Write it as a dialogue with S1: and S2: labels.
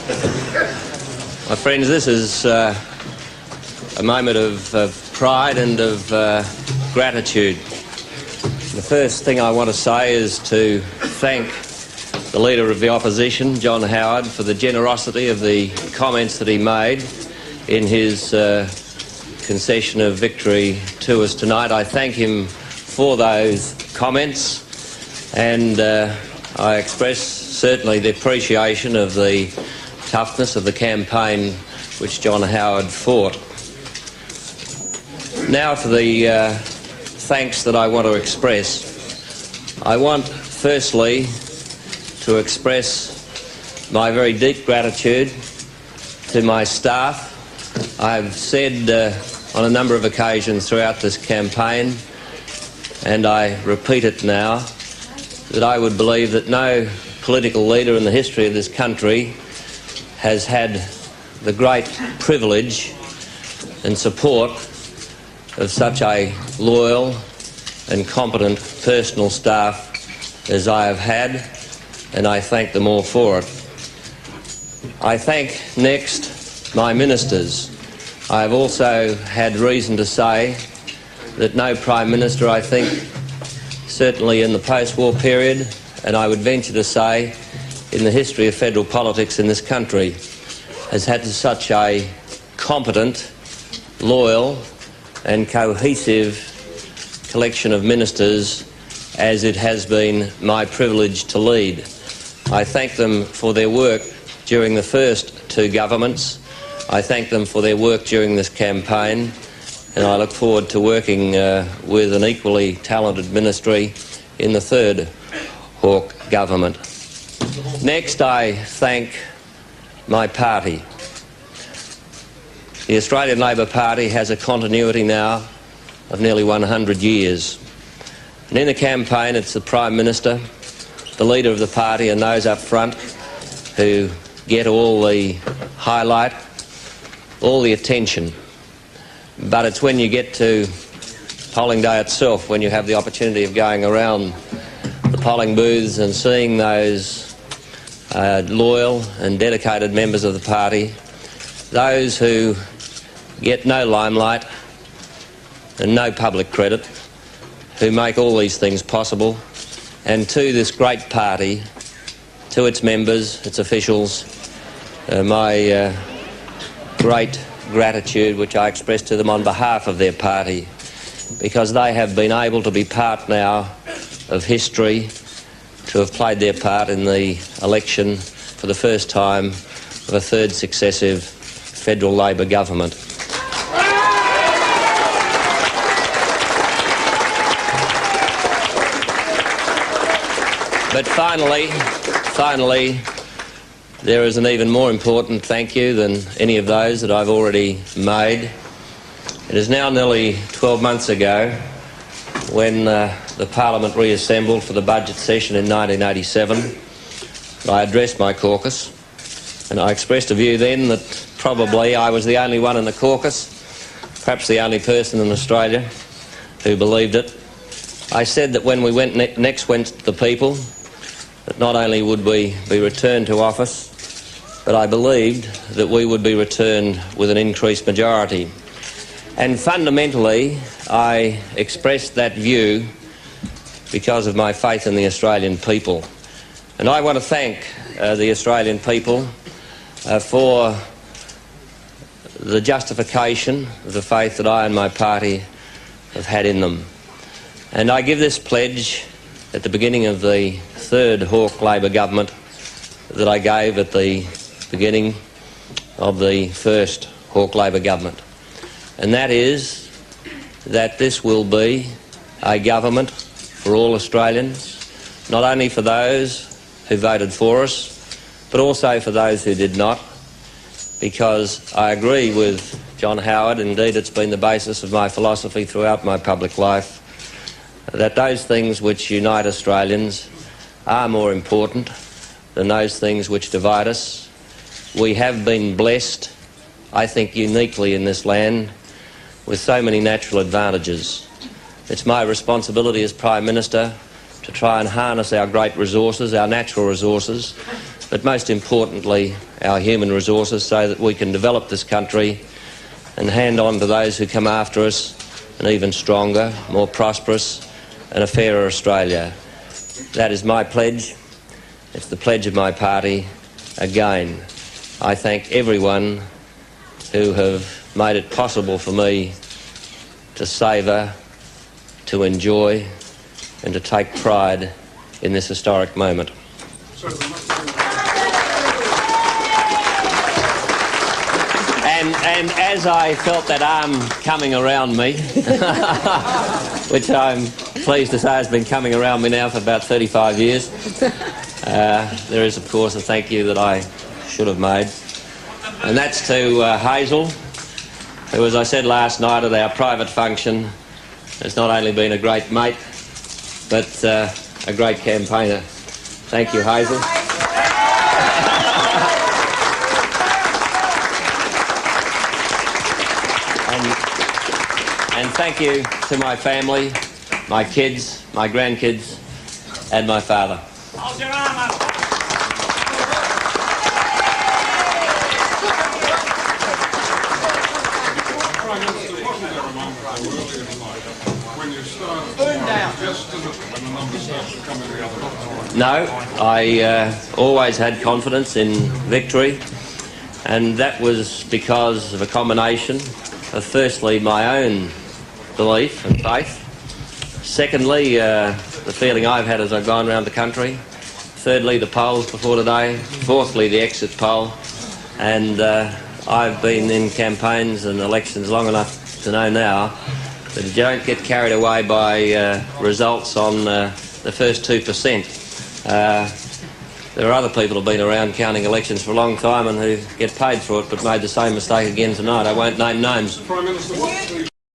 S1: My friends, this is a moment of pride and of gratitude. The first thing I want to say is to thank the Leader of the Opposition, John Howard, for the generosity of the comments that he made in his concession of victory to us tonight. I thank him for those comments, and I express certainly the appreciation of the toughness of the campaign which John Howard fought. Now for the thanks that I want to express. I want firstly to express my very deep gratitude to my staff. I've said on a number of occasions throughout this campaign, and I repeat it now, that I would believe that no political leader in the history of this country has had the great privilege and support of such a loyal and competent personal staff as I have had, and I thank them all for it. I thank next my ministers. I have also had reason to say that no Prime Minister, I think, certainly in the post-war period, and I would venture to say in the history of federal politics in this country, has had such a competent, loyal and cohesive collection of ministers as it has been my privilege to lead. I thank them for their work during the first two governments. I thank them for their work during this campaign, and I look forward to working with an equally talented ministry in the third Hawke government. Next, I thank my party. The Australian Labor Party has a continuity now of nearly 100 years. And in the campaign, it's the Prime Minister, the leader of the party, and those up front who get all the highlight, all the attention. But it's when you get to polling day itself, when you have the opportunity of going around the polling booths and seeing those loyal and dedicated members of the party, those who get no limelight and no public credit, who make all these things possible, and to this great party, to its members, its officials, my great gratitude which I express to them on behalf of their party, because they have been able to be part now of history, to have played their part in the election for the first time of a third successive federal Labor government. But finally, there is an even more important thank you than any of those that I've already made. It is now nearly 12 months ago when the Parliament reassembled for the budget session in 1987. I addressed my caucus, and I expressed a view then that probably I was the only one in the caucus, perhaps the only person in Australia who believed it. I said that when we next went to the people, that not only would we be returned to office, but I believed that we would be returned with an increased majority. And fundamentally, I expressed that view because of my faith in the Australian people. And I want to thank the Australian people for the justification of the faith that I and my party have had in them. And I give this pledge at the beginning of the third Hawke Labor government that I gave at the beginning of the first Hawke Labor government. And that is that this will be a government for all Australians, not only for those who voted for us, but also for those who did not, because I agree with John Howard, indeed it's been the basis of my philosophy throughout my public life, that those things which unite Australians are more important than those things which divide us. We have been blessed, I think uniquely in this land, with so many natural advantages. It's my responsibility as Prime Minister to try and harness our great resources, our natural resources, but most importantly our human resources, so that we can develop this country and hand on to those who come after us an even stronger, more prosperous and a fairer Australia. That is my pledge. It's the pledge of my party. Again, I thank everyone who have made it possible for me to savour, to enjoy and to take pride in this historic moment. And as I felt that arm coming around me, which I'm pleased to say has been coming around me now for about 35 years, there is, of course, a thank you that I should have made. And that's to Hazel, who, as I said last night at our private function, has not only been a great mate, but a great campaigner. Thank you, Hazel. And thank you to my family, my kids, my grandkids, and my father. Hold your arm up. No, I always had confidence in victory, and that was because of a combination of, firstly, my own belief and faith, secondly, the feeling I've had as I've gone around the country, thirdly, the polls before today, fourthly, the exit poll, and I've been in campaigns and elections long enough to know now that you don't get carried away by results on the first 2%. There are other people who've been around counting elections for a long time and who get paid for it, but made the same mistake again tonight. I won't name names. Prime Minister,